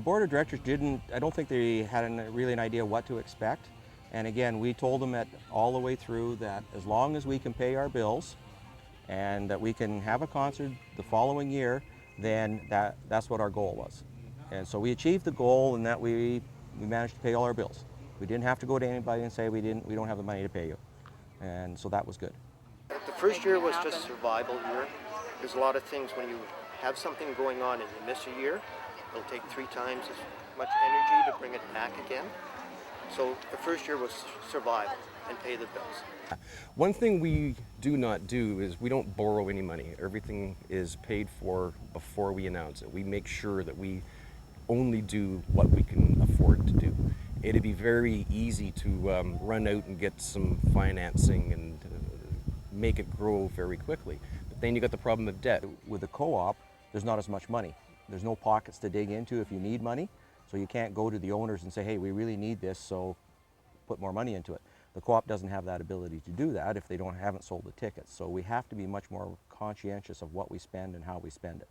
board of directors I don't think they had really an idea what to expect. And again, we told them all the way through that as long as we can pay our bills and that we can have a concert the following year, then that's what our goal was. And so we achieved the goal in that we managed to pay all our bills. We didn't have to go to anybody and say we don't have the money to pay you. And so that was good. The first year was just survival year. There's a lot of things when you have something going on and you miss a year, it'll take 3 times as much energy to bring it back again. So the first year was survival and pay the bills. One thing we do not do is we don't borrow any money. Everything is paid for before we announce it. We make sure that we only do what we can afford to do. It'd be very easy to run out and get some financing and make it grow very quickly. But then you got the problem of debt. With the co-op, there's not as much money. There's no pockets to dig into if you need money. So you can't go to the owners and say, hey, we really need this, so put more money into it. The co-op doesn't have that ability to do that if they haven't sold the tickets. So we have to be much more conscientious of what we spend and how we spend it.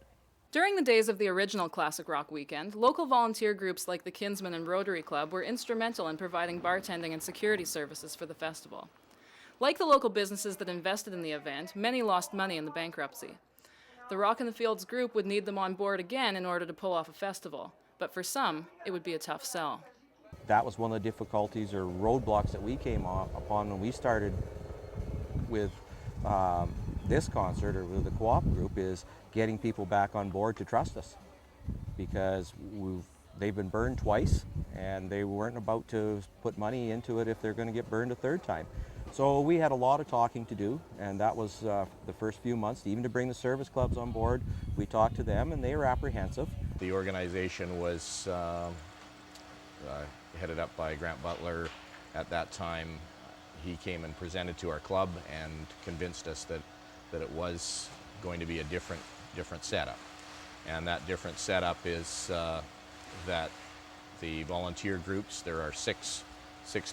During the days of the original Classic Rock Weekend, local volunteer groups like the Kinsman and Rotary Club were instrumental in providing bartending and security services for the festival. Like the local businesses that invested in the event, many lost money in the bankruptcy. The Rockin the Fields group would need them on board again in order to pull off a festival, but for some, it would be a tough sell. That was one of the difficulties or roadblocks that we came upon when we started with this concert or with the co-op group, is getting people back on board to trust us, because they've been burned twice and they weren't about to put money into it if they're going to get burned a third time. So we had a lot of talking to do, and that was the first few months. Even to bring the service clubs on board, we talked to them and they were apprehensive. The organization was headed up by Grant Butler. At that time, he came and presented to our club and convinced us that it was going to be a different setup. And that different setup is that the volunteer groups, there are six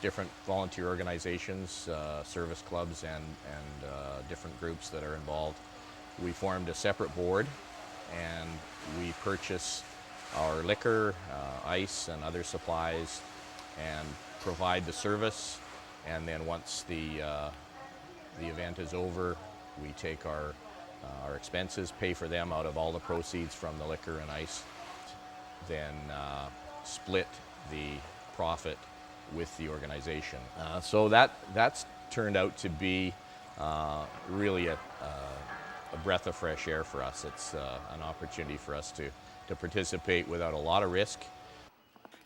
different volunteer organizations, service clubs and different groups that are involved. We formed a separate board and we purchase our liquor, ice and other supplies and provide the service. And then once the event is over, we take our expenses, pay for them out of all the proceeds from the liquor and ice, then split the profit with the organization. So that's turned out to be really a breath of fresh air for us. It's an opportunity for us to participate without a lot of risk.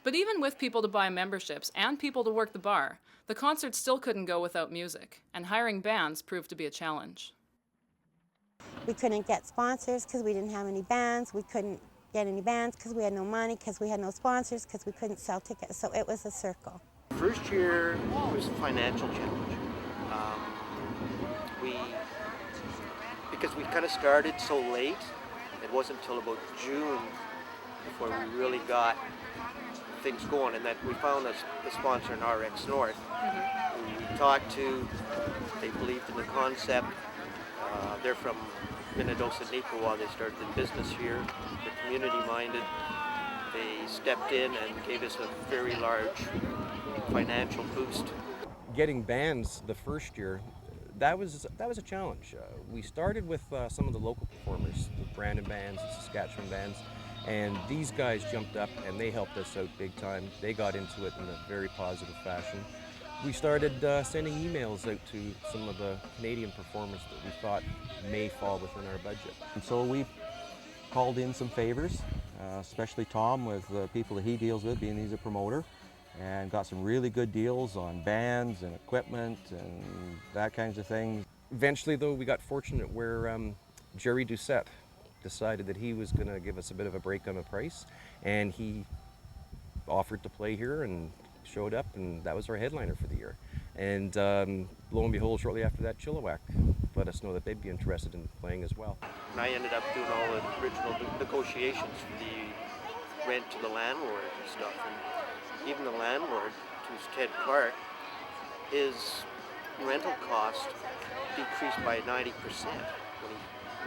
But even with people to buy memberships and people to work the bar, the concert still couldn't go without music, and hiring bands proved to be a challenge. We couldn't get sponsors because we didn't have any bands. We couldn't get any bands because we had no money, because we had no sponsors, because we couldn't sell tickets. So it was a circle. First year was a financial challenge. Because we kind of started so late, it wasn't until about June before we really got things going, and that we found the sponsor in RX North. We talked to, they believed in the concept. They're from Minnedosa, Niqua. They started the business here. They're community-minded. They stepped in and gave us a very large financial boost. Getting bands the first year, that was a challenge. We started with some of the local performers, the Brandon bands, the Saskatchewan bands, and these guys jumped up and they helped us out big time. They got into it in a very positive fashion. We started sending emails out to some of the Canadian performers that we thought may fall within our budget. And so we called in some favors, especially Tom with the people that he deals with, being he's a promoter, and got some really good deals on bands and equipment and that kinds of things. Eventually, though, we got fortunate where Jerry Doucette decided that he was going to give us a bit of a break on the price, and he offered to play here and showed up, and that was our headliner for the year. And lo and behold, shortly after that, Chilliwack let us know that they'd be interested in playing as well. And I ended up doing all the original negotiations for the rent to the landlord and stuff. And even the landlord, who's Ted Clark, his rental cost decreased by 90% when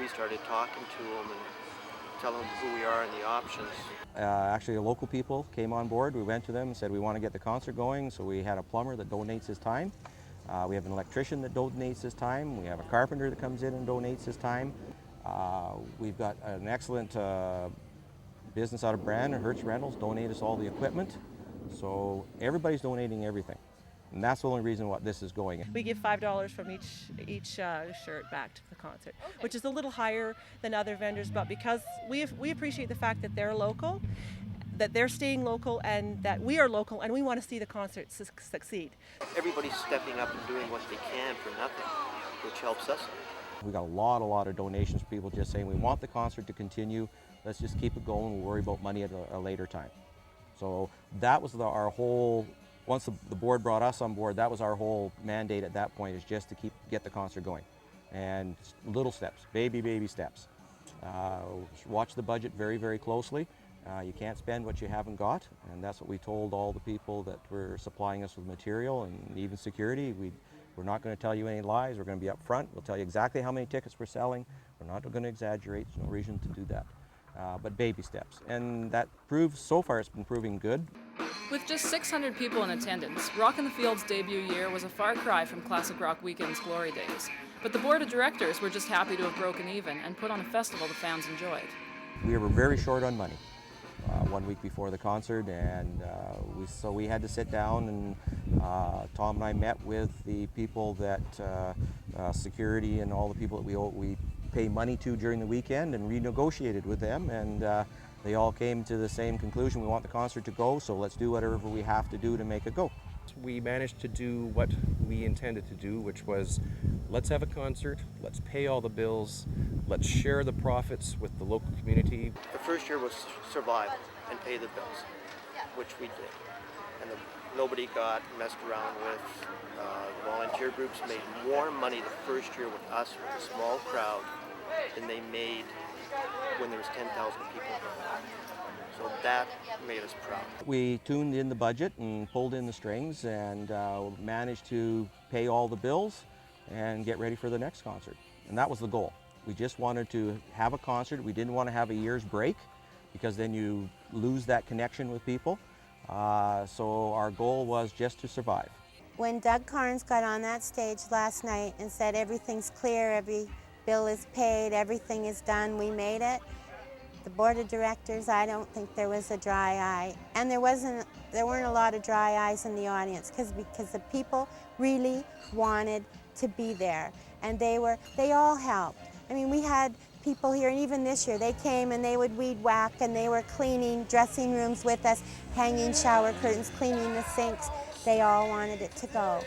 we started talking to him. And tell them who we are and the options. Actually, the local people came on board. We went to them and said we want to get the concert going, so we had a plumber that donates his time. We have an electrician that donates his time. We have a carpenter that comes in and donates his time. We've got an excellent business out of Brandon, Hertz Rentals, donate us all the equipment. So everybody's donating everything. And that's the only reason why this is going. We give $5 from each shirt back to the concert, which is a little higher than other vendors, but because we appreciate the fact that they're local, that they're staying local, and that we are local, and we want to see the concert succeed. Everybody's stepping up and doing what they can for nothing, which helps us. We got a lot of donations, people just saying we want the concert to continue. Let's just keep it going. We'll worry about money at a later time. So that was our whole. Once the board brought us on board, that was our whole mandate at that point, is just to get the concert going. And little steps, baby steps. Watch the budget very closely. You can't spend what you haven't got, and that's what we told all the people that were supplying us with material and even security. We're not going to tell you any lies. We're going to be up front. We'll tell you exactly how many tickets we're selling. We're not going to exaggerate. There's no reason to do that. But baby steps. And that proves, so far it's been proving good. With just 600 people in attendance, Rockin the Fields' debut year was a far cry from Classic Rock Weekend's glory days. But the board of directors were just happy to have broken even and put on a festival the fans enjoyed. We were very short on money 1 week before the concert, and so we had to sit down, and Tom and I met with the people that security and all the people that we pay money to during the weekend, and renegotiated with them, and they all came to the same conclusion. We want the concert to go, so let's do whatever we have to do to make it go. We managed to do what we intended to do, which was, let's have a concert, let's pay all the bills, let's share the profits with the local community. The first year was survive and pay the bills, which we did. And nobody got messed around with. The volunteer groups made more money the first year with us, with a small crowd, than they made when there was 10,000 people. So that made us proud. We tuned in the budget and pulled in the strings, and managed to pay all the bills and get ready for the next concert. And that was the goal. We just wanted to have a concert. We didn't want to have a year's break, because then you lose that connection with people. So our goal was just to survive. When Doug Carnes got on that stage last night and said everything's clear, every bill is paid, everything is done, we made it, the board of directors, I don't think there was a dry eye. And there weren't a lot of dry eyes in the audience, because the people really wanted to be there. And they all helped. I mean, we had people here, and even this year, they came and they would weed whack, and they were cleaning dressing rooms with us, hanging shower curtains, cleaning the sinks. They all wanted it to go.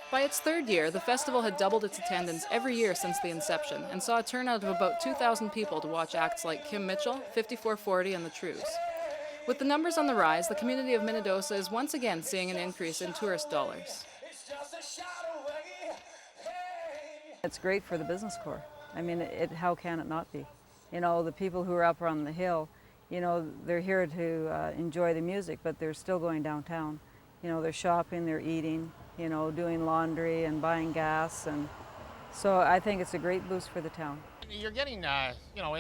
By its third year, the festival had doubled its attendance every year since the inception and saw a turnout of about 2,000 people to watch acts like Kim Mitchell, 5440, and the Trues. With the numbers on the rise, the community of Minnedosa is once again seeing an increase in tourist dollars. It's great for the business corps. I mean, how can it not be? You know, the people who are up on the hill, you know, they're here to enjoy the music, but they're still going downtown. You know, they're shopping, they're eating, you know, doing laundry and buying gas, and so I think it's a great boost for the town. You're getting, you know,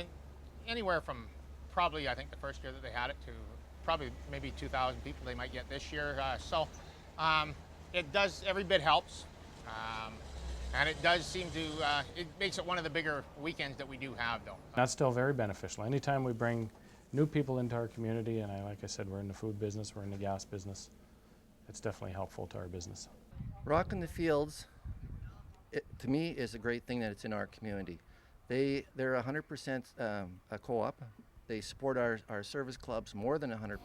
anywhere from probably, I think the first year that they had it, to probably maybe 2,000 people they might get this year. So it does, every bit helps. And it does seem to, it makes it one of the bigger weekends that we do have, though. That's still very beneficial. Anytime we bring new people into our community, and like I said, we're in the food business, we're in the gas business, it's definitely helpful to our business. Rockin the Fields, to me, is a great thing that it's in our community. They're 100% a co-op. They support our service clubs more than 100%.